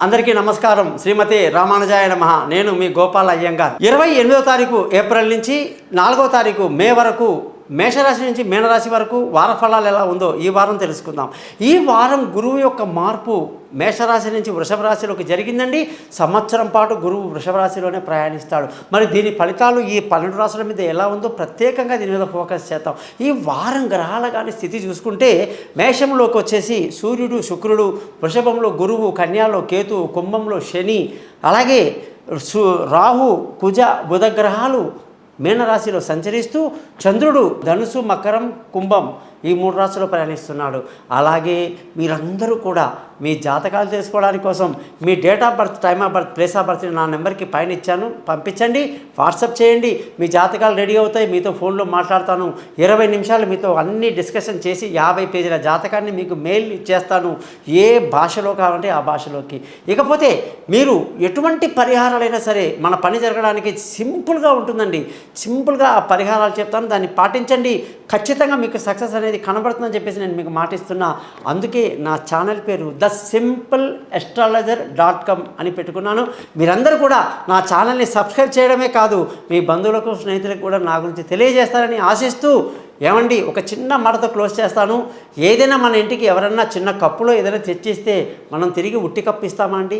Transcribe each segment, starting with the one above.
అందరికీ నమస్కారం. శ్రీమతి రామానుజాయ నమః. నేను మీ గోపాల్ అయ్యంగార్. 28వ తారీఖు ఏప్రిల్ నుంచి 4వ తారీఖు మే వరకు మేషరాశి నుంచి మీనరాశి వరకు వార ఫలాలు ఎలా ఉందో ఈ వారం తెలుసుకుందాం. ఈ వారం గురువు యొక్క మార్పు మేషరాశి నుంచి వృషభ రాశిలోకి జరిగిందండి. సంవత్సరం పాటు గురువు వృషభ రాశిలోనే ప్రయాణిస్తాడు. మరి దీని ఫలితాలు ఈ 12 రాశుల మీద ఎలా ఉందో ప్రత్యేకంగా దీని మీద ఫోకస్ చేద్దాం. ఈ వారం గ్రహాల కానీ స్థితి చూసుకుంటే మేషంలోకి వచ్చేసి సూర్యుడు, శుక్రుడు, వృషభంలో గురువు, కన్యాలో కేతు, కుంభంలో శని, అలాగే రాహు, కుజ, బుధ గ్రహాలు మీనరాశిలో సంచరిస్తూ చంద్రుడు ధనుసు, మకరం, కుంభం ఈ 3 రాశుల్లో ప్రయాణిస్తున్నాడు. అలాగే మీరందరూ కూడా మీ జాతకాలు తెలుసుకోవడానికి కోసం మీ date of birth, time of birth, place of birth నా నెంబర్కి పైన ఇచ్చాను, పంపించండి. వాట్సాప్ చేయండి. మీ జాతకాలు రెడీ అవుతాయి. మీతో ఫోన్లో మాట్లాడతాను. 20 నిమిషాలు మీతో అన్ని డిస్కషన్ చేసి 50 పేజీల జాతకాన్ని మీకు మెయిల్ ఇచ్చేస్తాను, ఏ భాషలో కావాలంటే ఆ భాషలోకి. ఇకపోతే మీరు ఎటువంటి పరిహారాలైనా సరే మన పని జరగడానికి సింపుల్గా ఉంటుందండి. సింపుల్గా ఆ పరిహారాలు చెప్తాను, దాన్ని పాటించండి. ఖచ్చితంగా మీకు సక్సెస్ అనేది కనబడుతుందని చెప్పేసి నేను మీకు మాటిస్తున్నా. అందుకే నా ఛానల్ పేరు thesimpleastrologer.com అని పెట్టుకున్నాను. మీరందరూ కూడా నా ఛానల్ని సబ్స్క్రైబ్ చేయడమే కాదు, మీ బంధువులకు, స్నేహితులకు కూడా నా గురించి తెలియజేస్తారని ఆశిస్తూ, ఏమండి ఒక చిన్న మాటతో క్లోజ్ చేస్తాను. ఏదైనా మన ఇంటికి ఎవరన్నా చిన్న కప్పులో ఏదైనా తెచ్చిస్తే మనం తిరిగి ఉట్టి కప్పు ఇస్తామా అండి?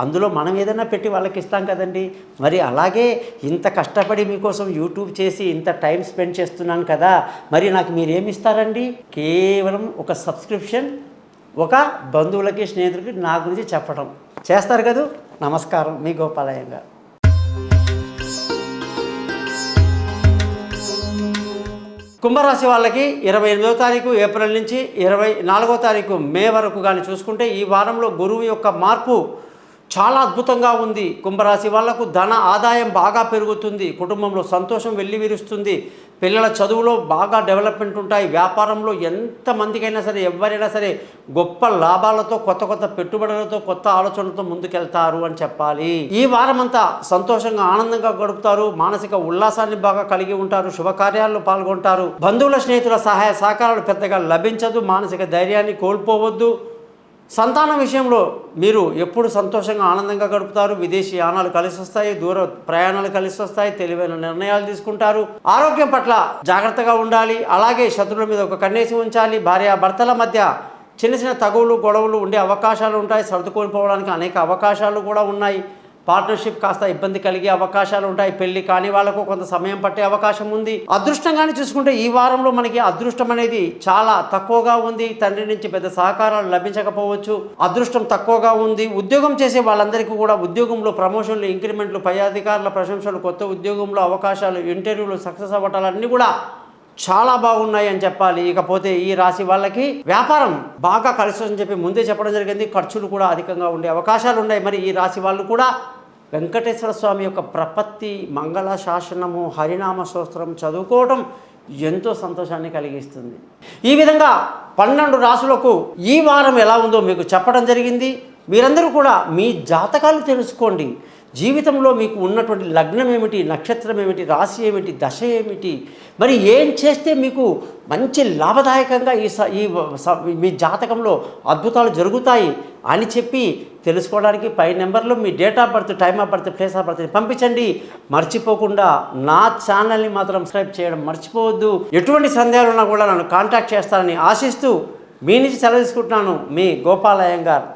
అందులో మనం ఏదైనా పెట్టి వాళ్ళకి ఇస్తాం కదండి. మరి అలాగే ఇంత కష్టపడి మీకోసం యూట్యూబ్ చేసి ఇంత టైం స్పెండ్ చేస్తున్నాను కదా, మరి నాకు మీరేమి ఇస్తారండి? కేవలం ఒక సబ్స్క్రిప్షన్, ఒక బంధువులకి, స్నేహితులకి నా గురించి చెప్పడం చేస్తారు కదా. నమస్కారం, మీ గోపాలయ్యంగా. కుంభరాశి వాళ్ళకి 28వ తారీఖు ఏప్రిల్ నుంచి 24వ తారీఖు మే వరకు కానీ చూసుకుంటే ఈ వారంలో గురువు యొక్క మార్పు చాలా అద్భుతంగా ఉంది. కుంభరాశి వాళ్లకు ధన ఆదాయం బాగా పెరుగుతుంది. కుటుంబంలో సంతోషం వెల్లివిరుస్తుంది. పిల్లల చదువులో బాగా డెవలప్మెంట్ ఉంటాయి. వ్యాపారంలో ఎంతమందికైనా సరే, ఎవరైనా సరే గొప్ప లాభాలతో, కొత్త కొత్త పెట్టుబడులతో, కొత్త ఆలోచనలతో ముందుకెళ్తారు అని చెప్పాలి. ఈ వారం అంతా సంతోషంగా, ఆనందంగా గడుపుతారు. మానసిక ఉల్లాసాన్ని బాగా కలిగి ఉంటారు. శుభకార్యాల్లో పాల్గొంటారు. బంధువుల, స్నేహితుల సహాయ సహకారాలు పెద్దగా లభించదు. మానసిక ధైర్యాన్ని కోల్పోవద్దు. సంతానం విషయంలో మీరు ఎప్పుడు సంతోషంగా, ఆనందంగా గడుపుతారు. విదేశీ యానాలు కలిసి వస్తాయి. దూర ప్రయాణాలు కలిసి వస్తాయి. తెలివైన నిర్ణయాలు తీసుకుంటారు. ఆరోగ్యం పట్ల జాగ్రత్తగా ఉండాలి. అలాగే శత్రువుల మీద ఒక కన్నేసి ఉంచాలి. భార్యాభర్తల మధ్య చిన్న చిన్న తగువులు, గొడవలు ఉండే అవకాశాలు ఉంటాయి. సర్దుకొని పోవడానికి అనేక అవకాశాలు కూడా ఉన్నాయి. పార్ట్నర్షిప్ కాస్త ఇబ్బంది కలిగే అవకాశాలు ఉంటాయి. పెళ్లి కాని వాళ్ళకు కొంత సమయం పట్టే అవకాశం ఉంది. అదృష్టంగానే చూసుకుంటే ఈ వారంలో మనకి అదృష్టం అనేది చాలా తక్కువగా ఉంది. తండ్రి నుంచి పెద్ద సహకారాలు లభించకపోవచ్చు. అదృష్టం తక్కువగా ఉంది. ఉద్యోగం చేసే వాళ్ళందరికీ కూడా ఉద్యోగంలో ప్రమోషన్లు, ఇంక్రిమెంట్లు, పై అధికారుల ప్రశంసలు, కొత్త ఉద్యోగంలో అవకాశాలు, ఇంటర్వ్యూలు సక్సెస్ అవ్వటాలు అన్నీ కూడా చాలా బాగున్నాయి అని చెప్పాలి. ఇకపోతే ఈ రాశి వాళ్ళకి వ్యాపారం బాగా కలిసి అని చెప్పి ముందే చెప్పడం జరిగింది. ఖర్చులు కూడా అధికంగా ఉండే అవకాశాలు ఉన్నాయి. మరి ఈ రాశి వాళ్ళు కూడా వెంకటేశ్వర స్వామి యొక్క ప్రపత్తి, మంగళ శాసనము, హరినామ స్తోత్రం చదువుకోవడం ఎంతో సంతోషాన్ని కలిగిస్తుంది. ఈ విధంగా 12 రాశులకు ఈ వారం ఎలా ఉందో మీకు చెప్పడం జరిగింది. మీరందరూ కూడా మీ జాతకాలు తెలుసుకోండి. జీవితంలో మీకు ఉన్నటువంటి లగ్నం ఏమిటి, నక్షత్రం ఏమిటి, రాశి ఏమిటి, దశ ఏమిటి, మరి ఏం చేస్తే మీకు మంచి లాభదాయకంగా మీ జాతకంలో అద్భుతాలు జరుగుతాయి అని చెప్పి తెలుసుకోవడానికి పై నెంబర్లో మీ date of birth, time of birth, place of బర్త్ని పంపించండి. మర్చిపోకుండా నా ఛానల్ని మాత్రం సబ్స్క్రైబ్ చేయడం మర్చిపోవద్దు. ఎటువంటి సందేహాలు ఉన్నా కూడా నన్ను కాంటాక్ట్ చేస్తారని ఆశిస్తూ మీ నుంచి సెలవు తీసుకుంటున్నాను. మీ గోపాల్ అయ్యంగార్.